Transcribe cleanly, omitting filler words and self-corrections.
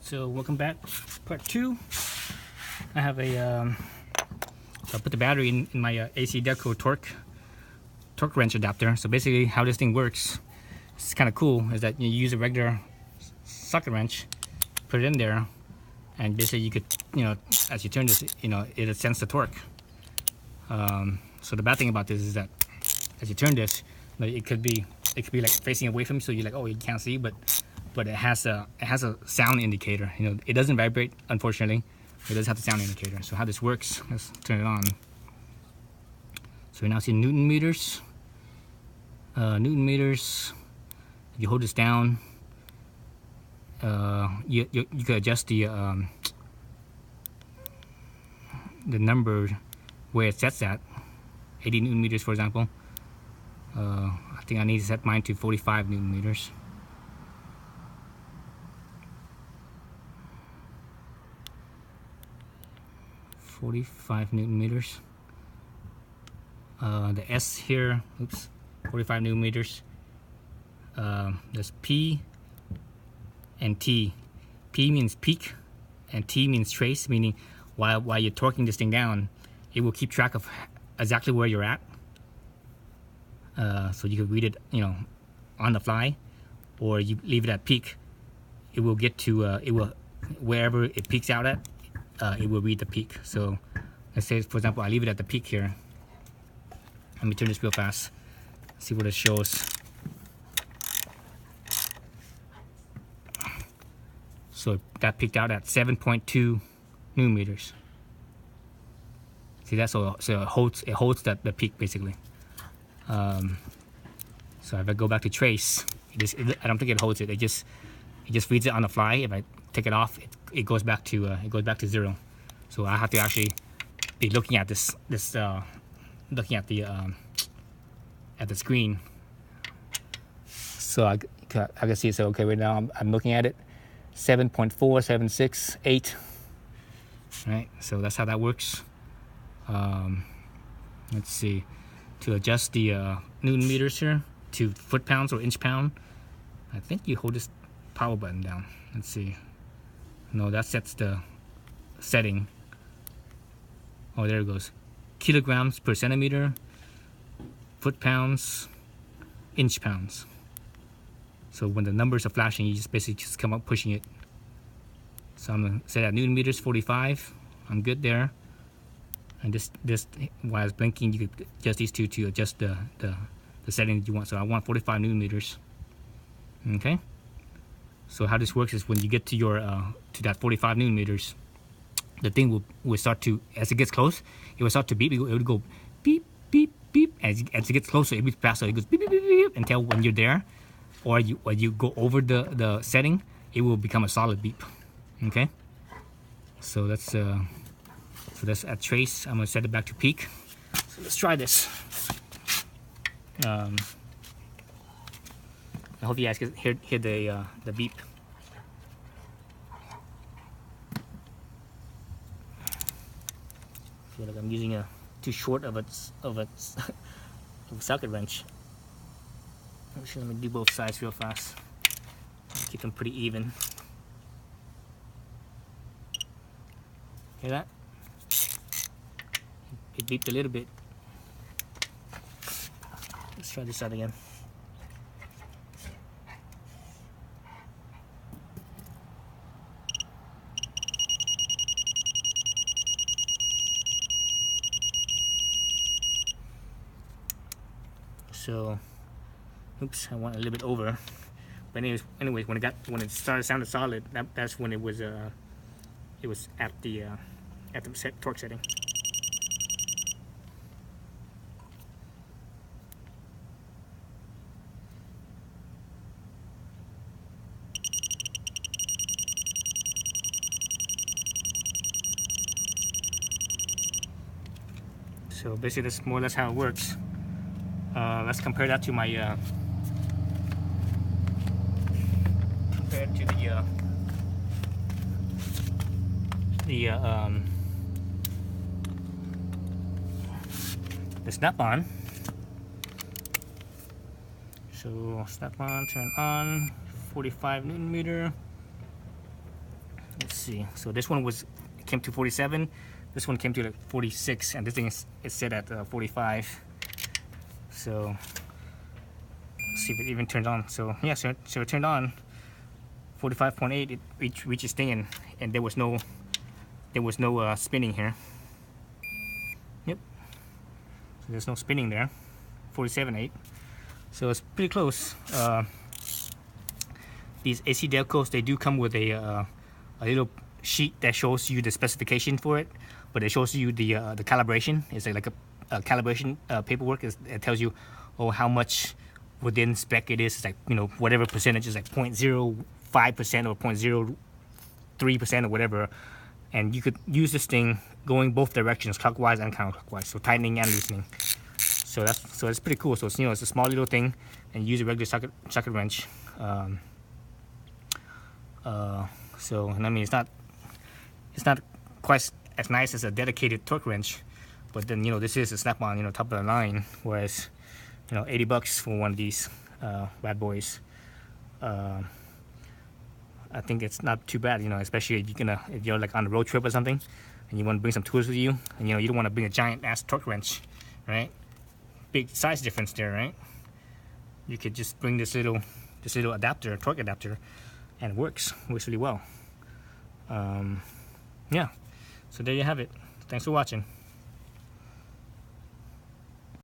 So welcome back, part 2. I have a so I put the battery in my AC Delco torque wrench adapter. So basically how this thing works, it's kind of cool, is that you use a regular socket wrench, put it in there, and basically you could, as you turn this, it'll sense the torque. So the bad thing about this is that as you turn this, it could be like facing away from you, so you're like, oh, you can't see, but it has a sound indicator. It doesn't vibrate, unfortunately. It does have the sound indicator. So how this works, let's turn it on. So we now see Newton meters. Newton meters. If you hold this down, you could adjust the number where it sets at. 80 Newton meters, for example. I think I need to set mine to 45 Newton meters. Newton meters. The S here, 45 Newton meters. There's P and T. P means peak, and T means trace, meaning while you're torquing this thing down, it will keep track of exactly where you're at. So you could read it, on the fly, or you leave it at peak. It will get to wherever it peaks out at. It will read the peak. So let's say, for example, I leave it at the peak here. Let me turn this real fast, see what it shows. So that peaked out at 7.2 Newton meters. See that? So it holds the peak basically. So if I go back to trace, I don't think it holds it. It just reads it on the fly. If I take it off, it goes back to 0. So I have to actually be looking at looking at the screen. So I can see it. So okay, right now I'm looking at it, 7.4, 7.6, 8. Right. So that's how that works. Let's see. To adjust the Newton meters here to foot pounds or inch pound, I think you hold this power button down. Let's see. No, that sets the setting. Oh, there it goes. Kilograms per centimeter, foot pounds, inch pounds. So when the numbers are flashing, you basically come up pushing it. So I'm gonna set at Newton meters 45. I'm good there. And this while it's blinking, you could adjust these two to adjust the setting that you want. So I want 45 Newton meters. Okay. So how this works is when you get to your to that 45 Newton meters, the thing will start to, as it gets close, it will start to beep. It will go beep, beep, beep. As it gets closer, it beeps faster. It goes beep, beep, beep, beep until when you're there, or you go over the setting, it will become a solid beep. Okay. So that's at trace. I'm gonna set it back to peak. So let's try this. I hope you guys can hear the beep. I feel like I'm using too short of a socket wrench. Actually, let me do both sides real fast. Keep them pretty even. Hear that? It beeped a little bit. Let's try this side again. So, oops, I went a little bit over. But anyways, when it started sounding solid, that's when it was at the torque setting. So basically, that's more or less how it works. Let's compare that to my compared to the snap-on. So snap-on, turn on, 45 Newton meter. see. So this one came to 47. This one came to like 46, and this thing is set at 45. So let's see if it even turns on. So yeah, so it turned on. 45.8. It reaches thing, and there was no spinning here. Yep. So there's no spinning there. 47.8. So it's pretty close. These AC Delcos, they do come with a little sheet that shows you the specification for it, but it shows you the calibration. It's like a calibration paperwork. It tells you, oh, how much within spec it is. It's like, you know, whatever percentage is like 0.05% or 0.03% or whatever. And you could use this thing going both directions, clockwise and counterclockwise, so tightening and loosening. So it's pretty cool. So it's, you know, it's a small little thing, and you use a regular socket wrench. So, and I mean, it's not quite as nice as a dedicated torque wrench, but then, you know, this is a snap-on, you know, top of the line, whereas, you know, $80 for one of these bad boys. I think it's not too bad, you know, especially if you're like on a road trip or something, and you want to bring some tools with you, and you know, you don't want to bring a giant ass torque wrench, right? Big size difference there, right? You could just bring this little adapter, torque adapter, and it works really well. Yeah, so there you have it. Thanks for watching.